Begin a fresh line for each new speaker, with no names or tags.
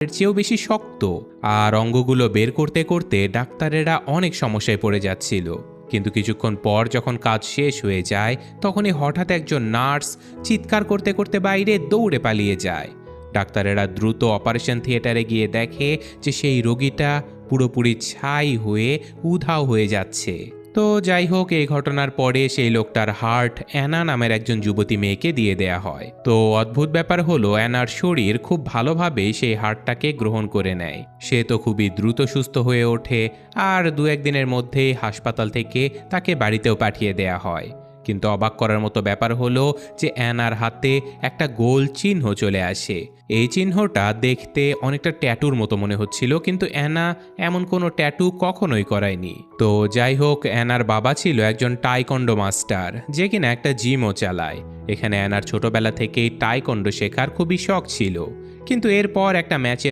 এর চেয়েও বেশি শক্ত। আর অঙ্গগুলো বের করতে করতে ডাক্তারেরা অনেক সমস্যায় পড়ে যাচ্ছিল। কিন্তু কিছুক্ষণ পর যখন কাজ শেষ হয়ে যায়, তখনই হঠাৎ একজন নার্স চিৎকার করতে করতে বাইরে দৌড়ে পালিয়ে যায়। ডাক্তারেরা দ্রুত অপারেশন থিয়েটারে গিয়ে দেখে যে সেই রোগীটা পুরোপুরি ছাই হয়ে উধাও হয়ে যাচ্ছে। তো যাই হোক, এই ঘটনার পরে সেই লোকটার হার্ট অ্যানা নামের একজন যুবতী মেয়েকে দিয়ে দেয়া হয়। তো অদ্ভুত ব্যাপার হলো, অ্যানার শরীর খুব ভালোভাবেই সেই হার্টটাকে গ্রহণ করে নেয়। সে তো খুবই দ্রুত সুস্থ হয়ে ওঠে, আর দু একদিনের মধ্যেই হাসপাতাল থেকে তাকে বাড়িতেও পাঠিয়ে দেয়া হয়। কিন্তু অবাক করার মতো ব্যাপার হলো যে অ্যানার হাতে একটা গোল চিহ্ন চলে আসে। এই চিহ্নটা দেখতে অনেকটা ট্যাটুর মতো মনে হচ্ছিল, কিন্তু অ্যানা এমন কোনো ট্যাটু কখনোই করায়নি। তো যাই হোক, অ্যানার বাবা ছিল একজন টাইকন্ডো মাস্টার, যে কিনা একটা জিমও চালায়। এখানে অ্যানার ছোটবেলা থেকেই টাইকন্ডো শেখার খুবই শখ ছিল, কিন্তু এরপর একটা ম্যাচে